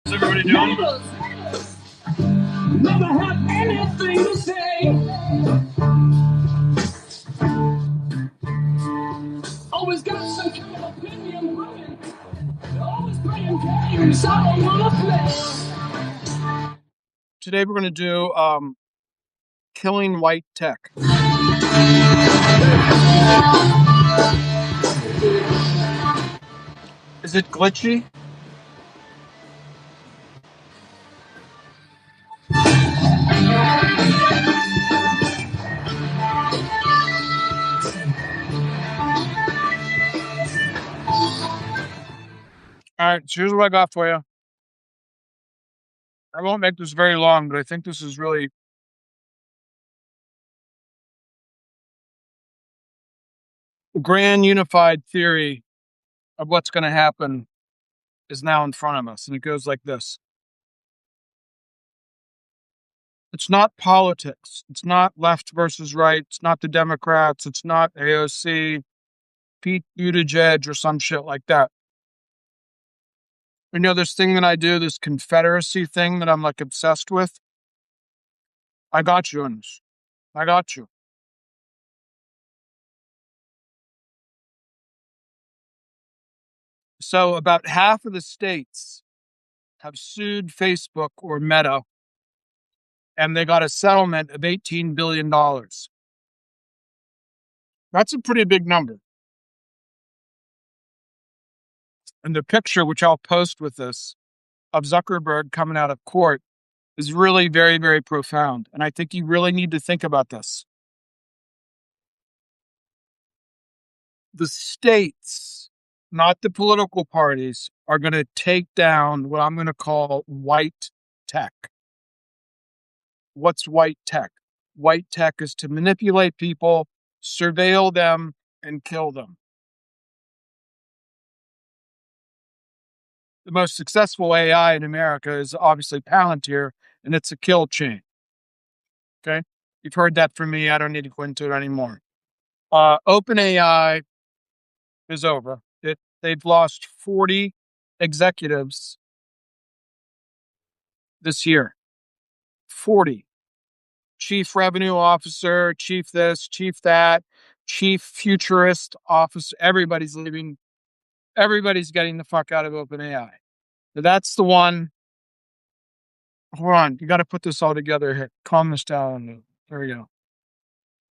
How's everybody doing? Never have anything to say. Always got some kind of opinion running. Always playing games I don't wanna play. Today we're going to do killing white tech. Is it glitchy? All right, so here's what I got for you. I won't make this very long, but I think this is really a grand unified theory of what's going to happen is now in front of us. And it goes like this. It's not politics. It's not left versus right. It's not the Democrats. It's not AOC, Pete Buttigieg, or some shit like that. You know, this thing that I do, this Confederacy thing that I'm like obsessed with. I got you on this. I got you. So about half of the states have sued Facebook or Meta, and they got a settlement of $18 billion. That's a pretty big number. And the picture, which I'll post with this, of Zuckerberg coming out of court is really very, very profound. And I think you really need to think about this. The states, not the political parties, are going to take down what I'm going to call white tech. What's white tech? White tech is to manipulate people, surveil them, and kill them. The most successful AI in America is obviously Palantir, and it's a kill chain. Okay? You've heard that from me. I don't need to go into it anymore. OpenAI is over. They've lost 40 executives this year. 40. Chief revenue officer, chief this, chief that, chief futurist officer. Everybody's leaving. Everybody's getting the fuck out of OpenAI. So that's the one. Hold on. You got to put this all together here. Calm this down. There we go.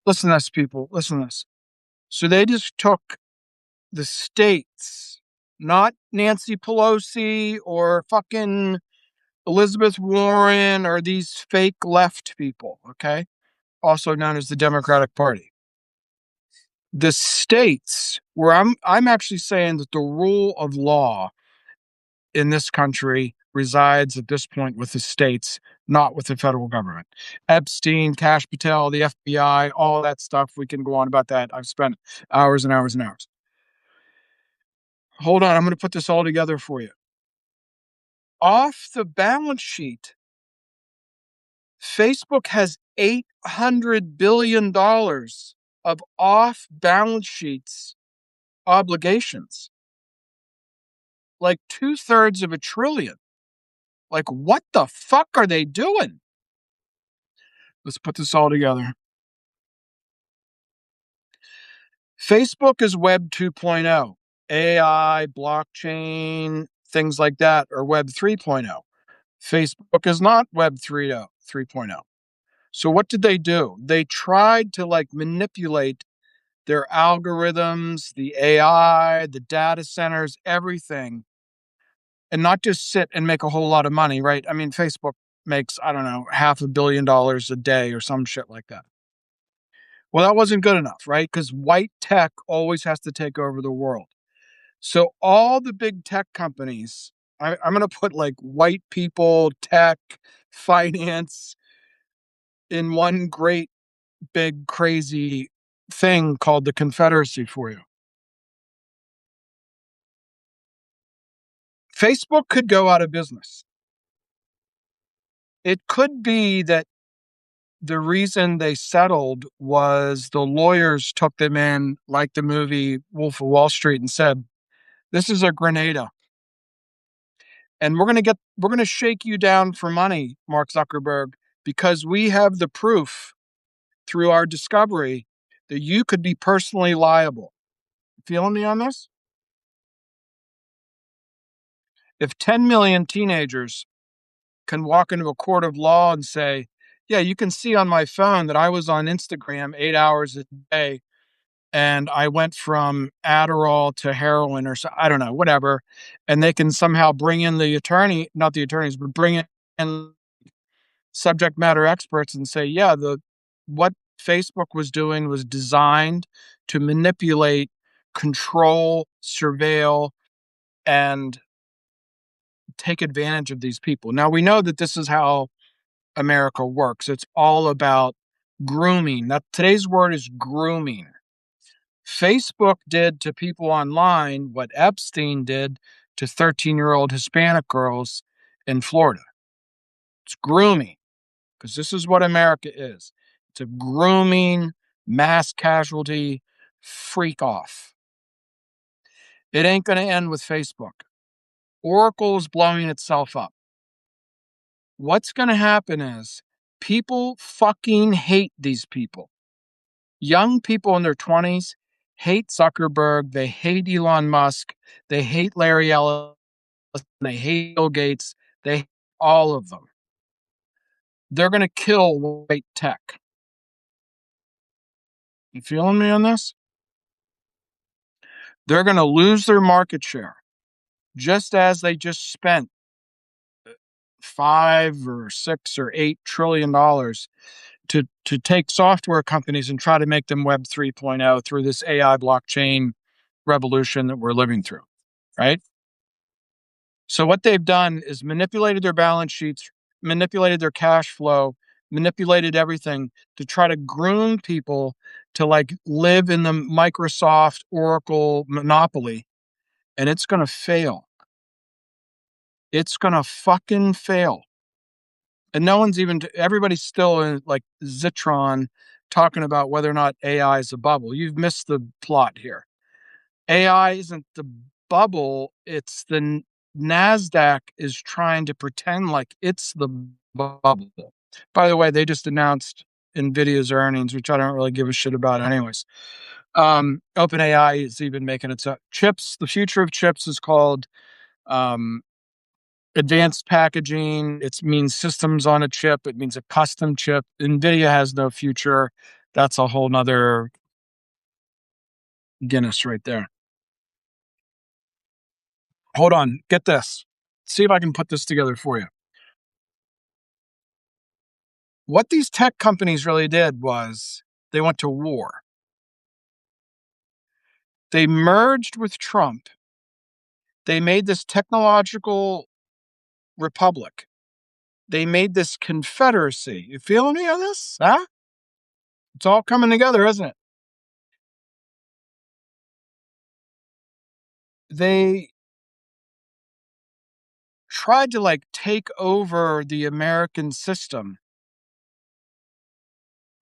Listen to this, people. Listen to this. So they just took the states, not Nancy Pelosi or fucking Elizabeth Warren or these fake left people, okay? Also known as the Democratic Party. The states where I'm actually saying that the rule of law in this country resides at this point with the states, not with the federal government. Epstein, Kash Patel, the FBI, all that stuff. We can go on about that. I've spent hours and hours and hours. Hold on. I'm going to put this all together for you. Off the balance sheet, Facebook has $800 billion of off balance sheets obligations. Like 2/3 of a trillion. Like, what the fuck are they doing? Let's put this all together. Facebook is Web 2.0. AI, blockchain, things like that are Web 3.0. Facebook is not Web 3.0. So what did they do? They tried to like manipulate their algorithms, the AI, the data centers, everything, and not just sit and make a whole lot of money, right? I mean, Facebook makes, I don't know, $500 million a day or some shit like that. Well, that wasn't good enough, right? Because white tech always has to take over the world. So all the big tech companies, I'm going to put like white people, tech, finance in one great, big, crazy thing called the Confederacy for you. Facebook could go out of business. It could be that the reason they settled was the lawyers took them in, like the movie Wolf of Wall Street, and said, this is a Grenada. And we're going to shake you down for money, Mark Zuckerberg, because we have the proof through our discovery that you could be personally liable. Feeling me on this? If 10 million teenagers can walk into a court of law and say, yeah, you can see on my phone that I was on Instagram 8 hours a day and I went from Adderall to heroin or so, I don't know, whatever. And they can somehow bring in the attorney, not the attorneys, but bring in subject matter experts and say, yeah, what Facebook was doing was designed to manipulate, control, surveil, and take advantage of these people. Now we know that this is how America works. It's all about grooming. Now, today's word is grooming. Facebook did to people online what Epstein did to 13-year-old Hispanic girls in Florida. It's grooming, because this is what America is. It's a grooming, mass casualty freak off. It ain't going to end with Facebook. Oracle is blowing itself up. What's going to happen is people fucking hate these people. Young people in their 20s hate Zuckerberg. They hate Elon Musk. They hate Larry Ellison. They hate Bill Gates. They hate all of them. They're going to kill white tech. You feeling me on this? They're going to lose their market share, just as they just spent $5 or $6 or $8 trillion to take software companies and try to make them Web 3.0 through this AI blockchain revolution that we're living through, right? So what they've done is manipulated their balance sheets, manipulated their cash flow, manipulated everything to try to groom people to like live in the Microsoft Oracle monopoly. And it's going to fail. It's going to fucking fail. And no one's even, everybody's still in like Zitron talking about whether or not AI is a bubble. You've missed the plot here. AI isn't the bubble, it's the NASDAQ is trying to pretend like it's the bubble. By the way, they just announced NVIDIA's earnings, which I don't really give a shit about anyways. OpenAI is even making its chips. The future of chips is called advanced packaging. It means systems on a chip. It means a custom chip. NVIDIA has no future. That's a whole nother Guinness right there. Hold on. Get this. See if I can put this together for you. What these tech companies really did was they went to war. They merged with Trump. They made this technological republic. They made this confederacy. You feeling me on this? Huh? It's all coming together, isn't it? They tried to like take over the American system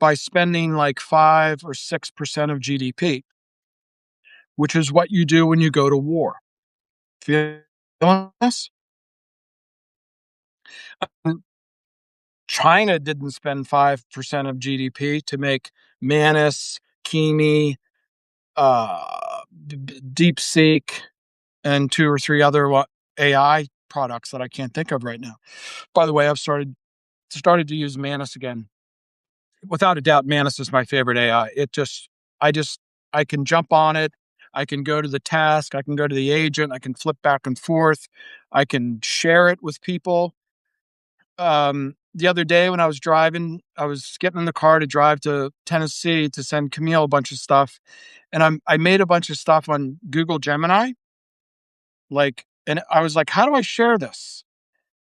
by spending like 5 or 6% of GDP, which is what you do when you go to war. Feeling this? China didn't spend 5% of GDP to make Manus, Kimi, DeepSeek, and 2 or 3 other AI products that I can't think of right now. By the way, I've started to use Manus again. Without a doubt, Manus is my favorite AI. I can jump on it. I can go to the task. I can go to the agent. I can flip back and forth. I can share it with people. The other day when I was driving, I was getting in the car to drive to Tennessee to send Camille a bunch of stuff. And I made a bunch of stuff on Google Gemini. And I was like, how do I share this?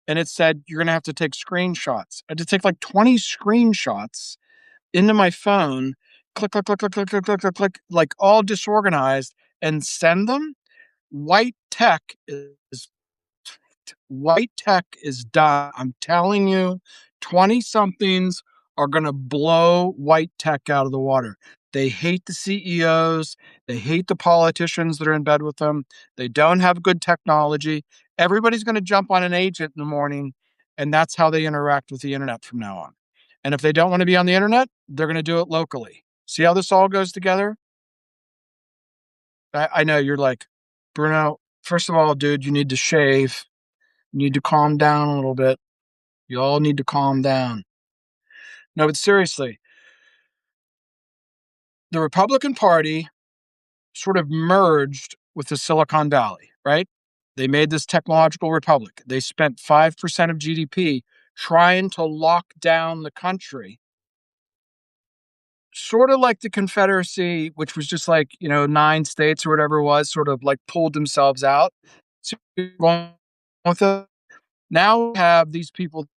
And it said, you're going to have to take screenshots. I had to take like 20 screenshots into my phone, click, click, click, click, click, click, click, click, click, like all disorganized and send them. White tech is done. I'm telling you, 20 somethings are going to blow white tech out of the water. They hate the CEOs. They hate the politicians that are in bed with them. They don't have good technology. Everybody's going to jump on an agent in the morning, and that's how they interact with the internet from now on. And if they don't want to be on the internet, they're going to do it locally. See how this all goes together? I know you're like, Bruno, first of all, dude, you need to shave. You need to calm down a little bit. You all need to calm down. No, but seriously, the Republican Party sort of merged with the Silicon Valley, right? They made this technological republic. They spent 5% of GDP trying to lock down the country, sort of like the Confederacy, which was just like, 9 states or whatever it was, sort of like pulled themselves out. So with it. Now we have these people